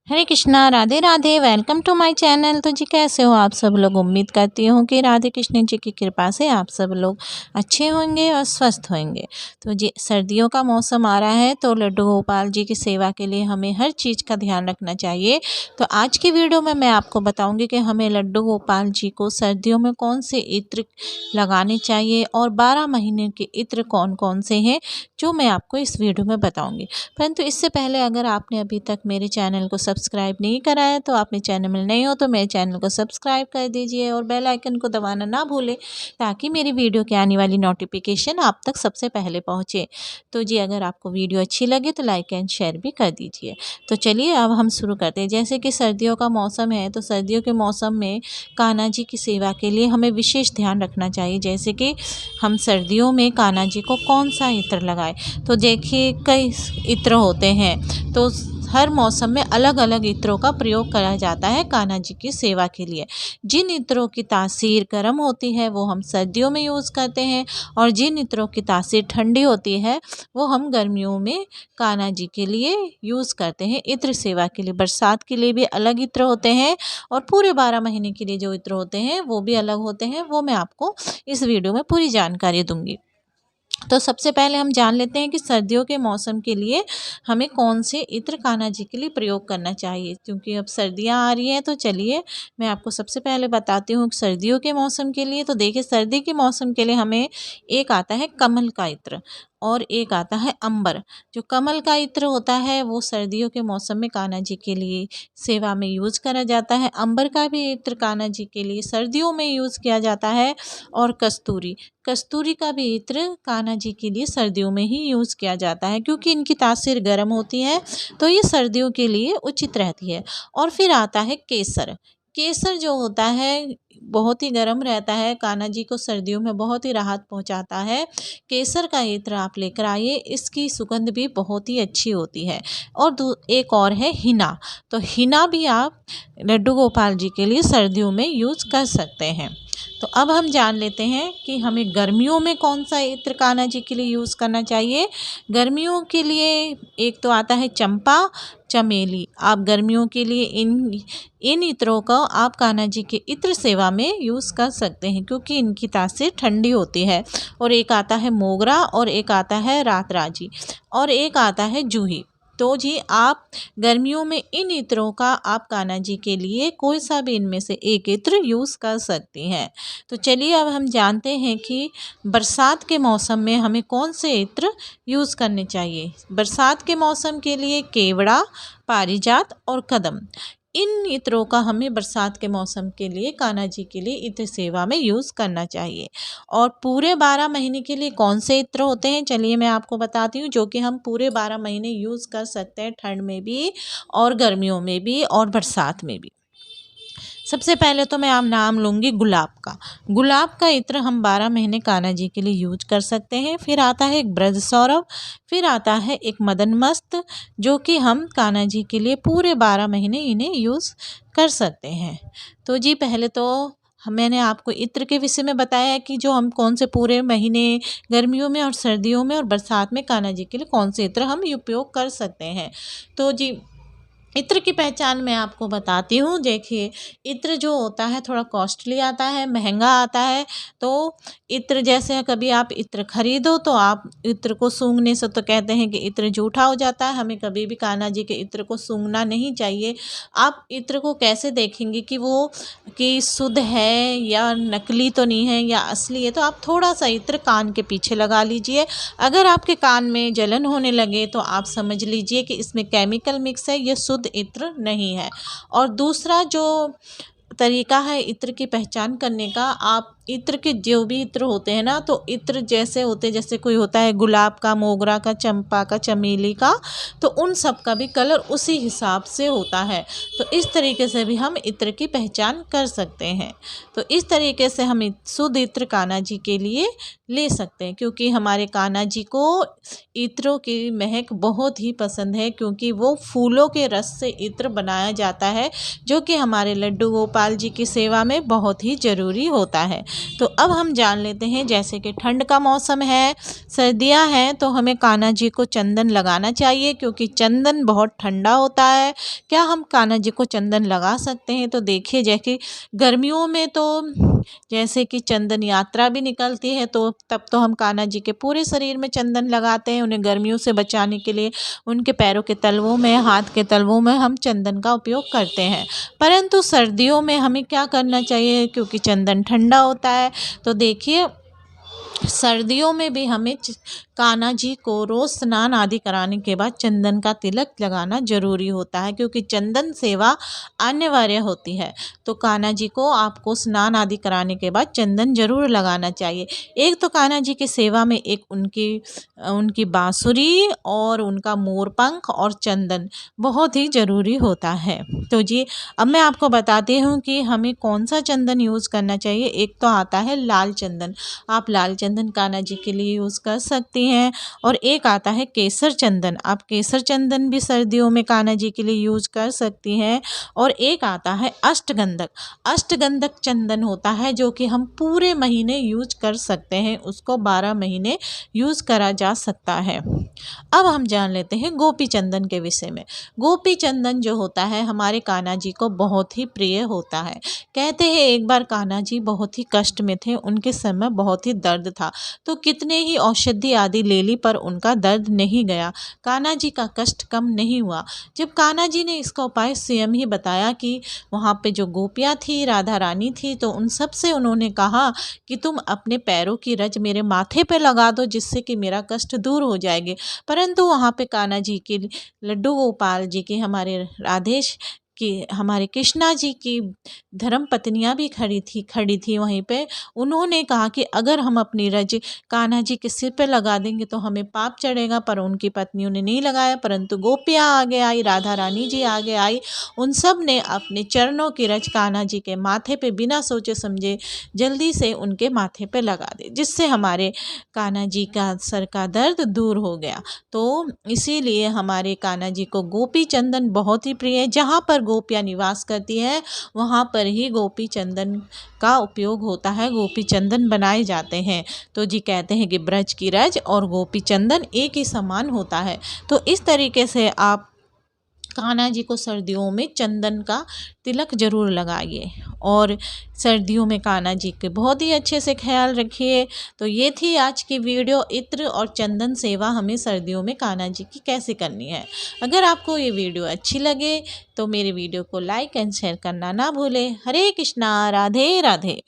Hare Krishna, Radhe Radhe. Welcome to my channel. तो जी कैसे हो आप सब लोग। उम्मीद करती हूँ कि राधे कृष्ण जी की कृपा से आप सब लोग अच्छे होंगे और स्वस्थ होंगे। तो जी सर्दियों का मौसम आ रहा है, तो लड्डू गोपाल जी की सेवा के लिए हमें हर चीज़ का ध्यान रखना चाहिए। तो आज की वीडियो में मैं आपको बताऊँगी कि हमें लड्डू गोपाल जी को सर्दियों में कौन से इत्र लगाने चाहिए और 12 महीने के इत्र कौन कौन से हैं, जो मैं आपको इस वीडियो में बताऊँगी। परंतु इससे पहले अगर आपने अभी तक मेरे चैनल को सब्सक्राइब नहीं करा है, तो आप मेरे चैनल में नए हो तो मेरे चैनल को सब्सक्राइब कर दीजिए और बेल आइकन को दबाना ना भूलें, ताकि मेरी वीडियो के आने वाली नोटिफिकेशन आप तक सबसे पहले पहुँचे। तो जी अगर आपको वीडियो अच्छी लगे तो लाइक एंड शेयर भी कर दीजिए। तो चलिए अब हम शुरू करते हैं। जैसे कि सर्दियों का मौसम है, तो सर्दियों के मौसम में कान्हा जी की सेवा के लिए हमें विशेष ध्यान रखना चाहिए। जैसे कि हम सर्दियों में कान्हा जी को कौन सा इत्र लगाएं। तो देखिए कई इत्र होते हैं, तो हर मौसम में अलग अलग इत्रों का प्रयोग करा जाता है कान्हा जी की सेवा के लिए। जिन इत्रों की तासीर गर्म होती है वो हम सर्दियों में यूज़ करते हैं, और जिन इत्रों की तासीर ठंडी होती है वो हम गर्मियों में कान्हा जी के लिए यूज़ करते हैं इत्र सेवा के लिए। बरसात के लिए भी अलग इत्र होते हैं, और पूरे 12 महीने के लिए जो इत्र होते हैं वो भी अलग होते हैं। वो मैं आपको इस वीडियो में पूरी जानकारी दूंगी। तो सबसे पहले हम जान लेते हैं कि सर्दियों के मौसम के लिए हमें कौन से इत्र कान्हा जी के लिए प्रयोग करना चाहिए। क्योंकि अब सर्दियां आ रही हैं, तो चलिए मैं आपको सबसे पहले बताती हूँ सर्दियों के मौसम के लिए। तो देखिए सर्दी के मौसम के लिए हमें एक आता है कमल का इत्र और एक आता है अंबर। जो कमल का इत्र होता है वो सर्दियों के मौसम में कान्हा जी के लिए सेवा में यूज़ करा जाता है। अंबर का भी इत्र कान्हा जी के लिए सर्दियों में यूज़ किया जाता है। और कस्तूरी कस्तूरी का भी इत्र कान्हा जी के लिए सर्दियों में ही यूज़ किया जाता है, क्योंकि इनकी तासीर गर्म होती है, तो ये सर्दियों के लिए उचित रहती है। और फिर आता है केसर। केसर जो होता है बहुत ही गर्म रहता है, कान्हा जी को सर्दियों में बहुत ही राहत पहुंचाता है। केसर का इत्र आप लेकर आइए, इसकी सुगंध भी बहुत ही अच्छी होती है। और एक और है हिना। तो हिना भी आप लड्डू गोपाल जी के लिए सर्दियों में यूज़ कर सकते हैं। तो अब हम जान लेते हैं कि हमें गर्मियों में कौन सा इत्र कान्हा जी के लिए यूज़ करना चाहिए। गर्मियों के लिए एक तो आता है चंपा, चमेली। आप गर्मियों के लिए इन इत्रों का आप कान्हा जी के इत्र सेवा में यूज़ कर सकते हैं, क्योंकि इनकी तासीर ठंडी होती है। और एक आता है मोगरा, और एक आता है रातराजी, और एक आता है जूही। तो जी आप गर्मियों में इन इत्रों का आप कान्हा जी के लिए कोई सा भी इनमें से एक इत्र यूज़ कर सकती हैं। तो चलिए अब हम जानते हैं कि बरसात के मौसम में हमें कौन से इत्र यूज़ करने चाहिए। बरसात के मौसम के लिए केवड़ा, पारिजात और कदम, इन इत्रों का हमें बरसात के मौसम के लिए कान्हा जी के लिए इत्र सेवा में यूज़ करना चाहिए। और पूरे 12 महीने के लिए कौन से इत्र होते हैं, चलिए मैं आपको बताती हूँ, जो कि हम पूरे 12 महीने यूज़ कर सकते हैं, ठंड में भी और गर्मियों में भी और बरसात में भी। सबसे पहले तो मैं नाम लूँगी गुलाब का। गुलाब का इत्र हम 12 महीने कान्हा जी के लिए यूज कर सकते हैं। फिर आता है एक ब्रज सौरभ, फिर आता है एक मदन मस्त, जो कि हम कान्हा जी के लिए पूरे 12 महीने इन्हें यूज़ कर सकते हैं। तो जी पहले तो मैंने आपको इत्र के विषय में बताया है कि जो हम कौन से पूरे महीने गर्मियों में और सर्दियों में और बरसात में कान्हा जी के लिए कौन से इत्र हम उपयोग कर सकते हैं। तो जी इत्र की पहचान मैं आपको बताती हूँ। देखिए इत्र जो होता है थोड़ा कॉस्टली आता है, महंगा आता है। तो इत्र जैसे कभी आप इत्र खरीदो तो आप इत्र को सूंघने से तो कहते हैं कि इत्र जूठा हो जाता है। हमें कभी भी कान्हा जी के इत्र को सूंघना नहीं चाहिए। आप इत्र को कैसे देखेंगे कि वो कि शुद्ध है या नकली तो नहीं है या असली है। तो आप थोड़ा सा इत्र कान के पीछे लगा लीजिए। अगर आपके कान में जलन होने लगे तो आप समझ लीजिए कि इसमें केमिकल मिक्स है, ये शुद्ध इत्र नहीं है। और दूसरा जो तरीका है इत्र की पहचान करने का, आप इत्र के जो भी इत्र होते हैं ना, तो इत्र जैसे होते हैं, जैसे कोई होता है गुलाब का, मोगरा का, चंपा का, चमेली का, तो उन सब का भी कलर उसी हिसाब से होता है। तो इस तरीके से भी हम इत्र की पहचान कर सकते हैं। तो इस तरीके से हम शुद्ध इत्र कान्हा जी के लिए ले सकते हैं, क्योंकि हमारे कान्हा जी को इत्रों की महक बहुत ही पसंद है, क्योंकि वो फूलों के रस से इत्र बनाया जाता है, जो कि हमारे लड्डू गोपाल जी की सेवा में बहुत ही ज़रूरी होता है। तो अब हम जान लेते हैं, जैसे कि ठंड का मौसम है, सर्दियां हैं, तो हमें कान्हा जी को चंदन लगाना चाहिए क्योंकि चंदन बहुत ठंडा होता है। क्या हम कान्हा जी को चंदन लगा सकते हैं? तो देखिए, जैसे गर्मियों में तो जैसे कि चंदन यात्रा भी निकलती है, तो तब तो हम कान्हा जी के पूरे शरीर में चंदन लगाते हैं, उन्हें गर्मियों से बचाने के लिए। उनके पैरों के तलवों में, हाथ के तलवों में हम चंदन का उपयोग करते हैं। परंतु सर्दियों में हमें क्या करना चाहिए, क्योंकि चंदन ठंडा होता है। तो देखिए, सर्दियों में भी हमें कान्हा जी को रोज़ स्नान आदि कराने के बाद चंदन का तिलक लगाना जरूरी होता है, क्योंकि चंदन सेवा अनिवार्य होती है। तो कान्हा जी को आपको स्नान आदि कराने के बाद चंदन जरूर लगाना चाहिए। एक तो कान्हा जी की सेवा में एक उनकी उनकी बांसुरी और उनका मोरपंख और चंदन बहुत ही ज़रूरी होता है। तो जी, अब मैं आपको बताती हूँ कि हमें कौन सा चंदन यूज़ करना चाहिए। एक तो आता है लाल चंदन, आप लाल चंदन कान्हा जी के लिए यूज़ कर सकती हैं। और एक आता है केसर चंदन, आप केसर चंदन भी सर्दियों में कान्हा जी के लिए यूज़ कर सकती हैं। और एक आता है अष्टगंधक, अष्टगंधक चंदन होता है जो कि हम पूरे महीने यूज कर सकते हैं, उसको 12 महीने यूज़ करा जा सकता है। अब हम जान लेते हैं गोपी चंदन के विषय में। गोपी चंदन जो होता है हमारे कान्हा जी को बहुत ही प्रिय होता है। कहते हैं एक बार कान्हा जी बहुत ही कष्ट में थे, उनके सर में बहुत ही दर्द था, तो कितने ही औषधि आदि ले ली पर उनका दर्द नहीं गया, कान्हा जी का कष्ट कम नहीं हुआ। जब कान्हा जी ने इसका उपाय स्वयं ही बताया कि वहाँ पे जो गोपियाँ थी, राधा रानी थी, तो उन सब से उन्होंने कहा कि तुम अपने पैरों की रज मेरे माथे पे लगा दो, जिससे कि मेरा कष्ट दूर हो जाएगी। परंतु वहाँ पे कान्हा जी की, लड्डू गोपाल जी की, हमारे राधेश की, हमारे कृष्णा जी की धर्म पत्नियां भी खड़ी थी वहीं पे। उन्होंने कहा कि अगर हम अपनी रज कान्हा जी के सिर पे लगा देंगे तो हमें पाप चढ़ेगा, पर उनकी पत्नियों ने नहीं लगाया। परंतु गोपियाँ आगे आई, राधा रानी जी आगे आई, उन सब ने अपने चरणों की रज कान्हा जी के माथे पे बिना सोचे समझे जल्दी से उनके माथे पे लगा दी, जिससे हमारे कान्हा जी का सर का दर्द दूर हो गया। तो इसीलिए हमारे कान्हा जी को गोपी चंदन बहुत ही प्रिय है। जहाँ पर गोपियाँ निवास करती हैं वहाँ पर ही गोपी चंदन का उपयोग होता है, गोपी चंदन बनाए जाते हैं। तो जी कहते हैं कि ब्रज की रज और गोपी चंदन एक ही समान होता है। तो इस तरीके से आप कान्हा जी को सर्दियों में चंदन का तिलक जरूर लगाइए और सर्दियों में कान्हा जी के बहुत ही अच्छे से ख्याल रखिए। तो ये थी आज की वीडियो, इत्र और चंदन सेवा हमें सर्दियों में कान्हा जी की कैसे करनी है। अगर आपको ये वीडियो अच्छी लगे तो मेरे वीडियो को लाइक एंड शेयर करना ना भूलें। हरे कृष्णा, राधे राधे।